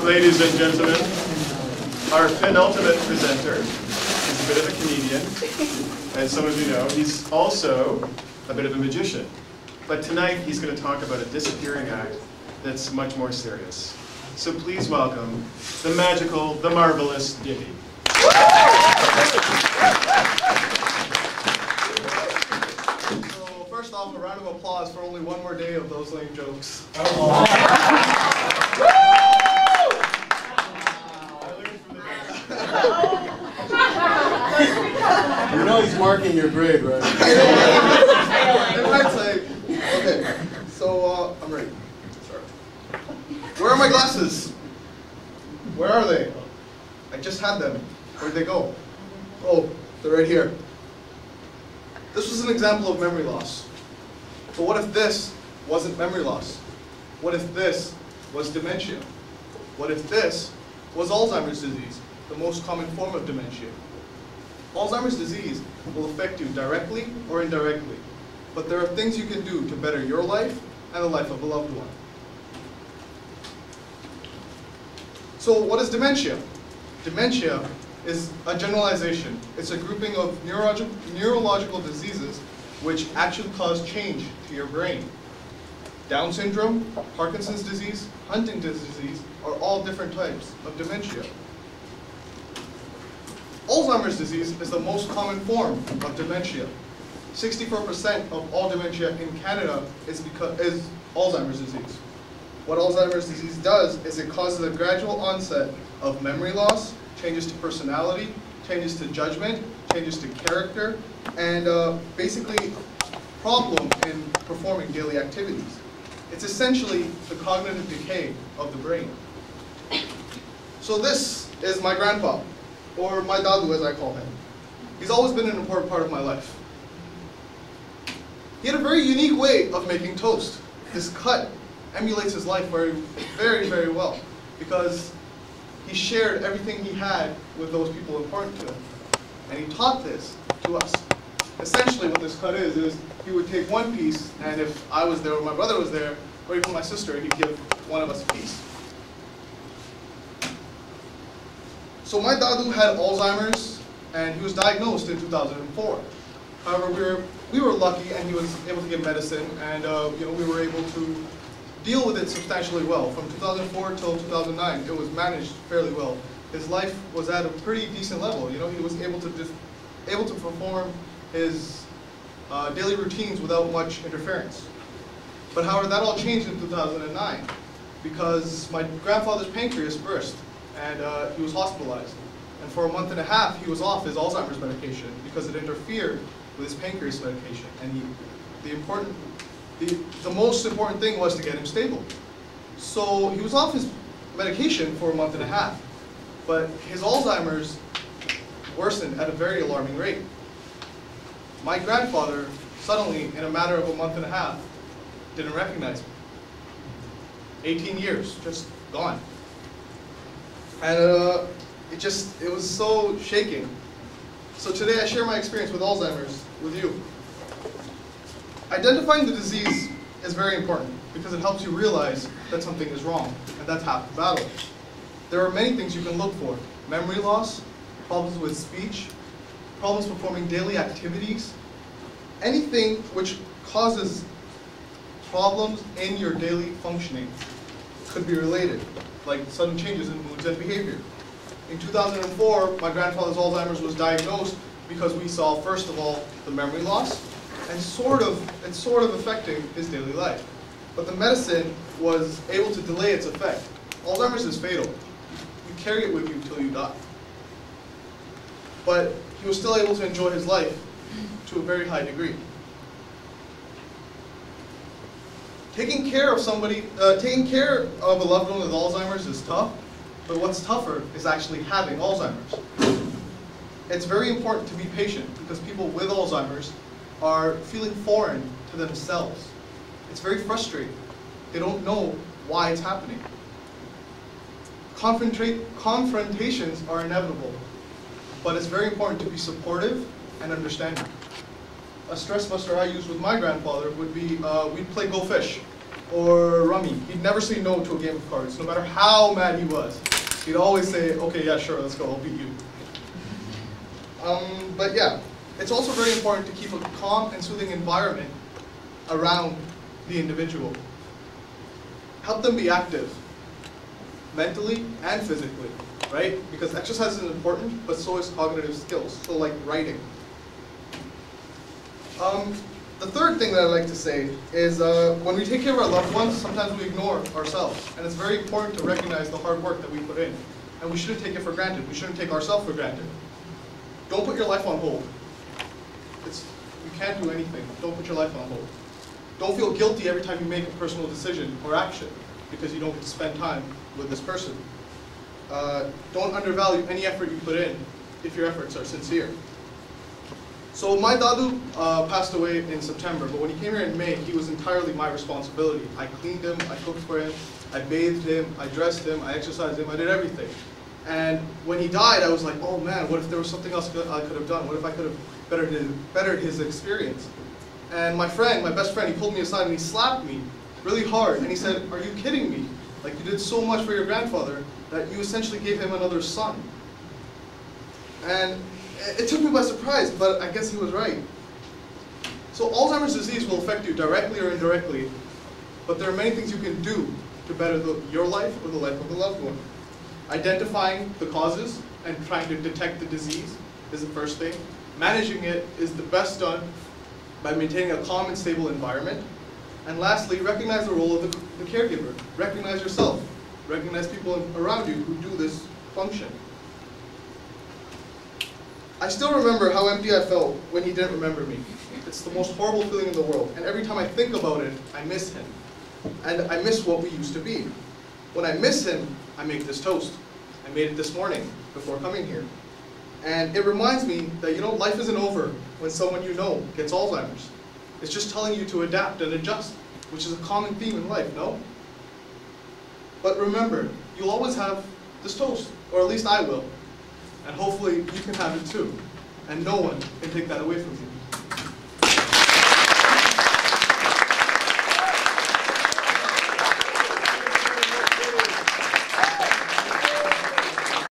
Ladies and gentlemen, our penultimate presenter is a bit of a comedian. As some of you know, he's also a bit of a magician. But tonight he's going to talk about a disappearing act that's much more serious. So please welcome the magical, the marvelous Divy. So first off, a round of applause for only one more day of those lame jokes. You know he's marking your grade, right? They might say, okay, so I'm ready. Sorry. Where are my glasses? Where are they? I just had them. Where'd they go? Oh, they're right here. This was an example of memory loss. But what if this wasn't memory loss? What if this was dementia? What if this was Alzheimer's disease, the most common form of dementia? Alzheimer's disease will affect you directly or indirectly, but there are things you can do to better your life and the life of a loved one. So what is dementia? Dementia is a generalization. It's a grouping of neurological diseases which actually cause change to your brain. Down syndrome, Parkinson's disease, Huntington's disease are all different types of dementia. Alzheimer's disease is the most common form of dementia. 64% of all dementia in Canada is Alzheimer's disease. What Alzheimer's disease does is it causes a gradual onset of memory loss, changes to personality, changes to judgment, changes to character, and basically problem in performing daily activities. It's essentially the cognitive decay of the brain. So this is my grandpa, or my dadu as I call him. He's always been an important part of my life. He had a very unique way of making toast. This cut emulates his life very, very, very well, because he shared everything he had with those people important to him. And he taught this to us. Essentially what this cut is he would take one piece, and if I was there or my brother was there, or even my sister, he'd give one of us a piece. So my dadu had Alzheimer's, and he was diagnosed in 2004. However, we were lucky, and he was able to get medicine, and we were able to deal with it substantially well. From 2004 till 2009, it was managed fairly well. His life was at a pretty decent level. He was able to perform his daily routines without much interference. But however, that all changed in 2009 because my grandfather's pancreas burst, and he was hospitalized. And for a month and a half, he was off his Alzheimer's medication because it interfered with his pancreas medication. And the most important thing was to get him stable. So he was off his medication for a month and a half, but his Alzheimer's worsened at a very alarming rate. My grandfather suddenly, in a matter of a month and a half, didn't recognize me. 18 years, just gone. And it was so shaking. So today I share my experience with Alzheimer's with you. Identifying the disease is very important because it helps you realize that something is wrong, and that's half the battle. There are many things you can look for: memory loss, problems with speech, problems performing daily activities, anything which causes problems in your daily functioning could be related, like sudden changes in moods and behavior. In 2004, my grandfather's Alzheimer's was diagnosed because we saw, first of all, the memory loss, and it's sort of affecting his daily life. But the medicine was able to delay its effect. Alzheimer's is fatal. You carry it with you until you die. But he was still able to enjoy his life to a very high degree. Taking care of a loved one with Alzheimer's is tough, but what's tougher is actually having Alzheimer's. It's very important to be patient because people with Alzheimer's are feeling foreign to themselves. It's very frustrating. They don't know why it's happening. Confrontations are inevitable, but it's very important to be supportive and understanding. A stress buster I use with my grandfather would be, we'd play Go Fish. or rummy. He'd never say no to a game of cards, no matter how mad he was. He'd always say, okay, yeah, sure, let's go, I'll beat you. But yeah, it's also very important to keep a calm and soothing environment around the individual. Help them be active, mentally and physically, right? Because exercise is important, but so is cognitive skills, so like writing. The third thing that I'd like to say is when we take care of our loved ones, sometimes we ignore ourselves. And it's very important to recognize the hard work that we put in. And we shouldn't take it for granted. We shouldn't take ourselves for granted. Don't put your life on hold. You can't do anything. Don't put your life on hold. Don't feel guilty every time you make a personal decision or action because you don't get to spend time with this person. Don't undervalue any effort you put in if your efforts are sincere. So my dadu passed away in September, but when he came here in May, he was entirely my responsibility. I cleaned him, I cooked for him, I bathed him, I dressed him, I exercised him, I did everything. And when he died, I was like, oh man, what if there was something else I could have done? What if I could have bettered his experience? And my best friend, he pulled me aside and he slapped me really hard. And he said, are you kidding me? Like, you did so much for your grandfather that you essentially gave him another son. And it took me by surprise, but I guess he was right. So Alzheimer's disease will affect you directly or indirectly, but there are many things you can do to better your life or the life of a loved one. Identifying the causes and trying to detect the disease is the first thing. Managing it is the best done by maintaining a calm and stable environment. And lastly, recognize the role of the caregiver. Recognize yourself. Recognize people around you who do this function. I still remember how empty I felt when he didn't remember me. It's the most horrible feeling in the world. And every time I think about it, I miss him. And I miss what we used to be. When I miss him, I make this toast. I made it this morning before coming here. And it reminds me that, you know, life isn't over when someone you know gets Alzheimer's. It's just telling you to adapt and adjust, which is a common theme in life, no? But remember, you'll always have this toast, or at least I will. And hopefully you can have it too. And no one can take that away from you.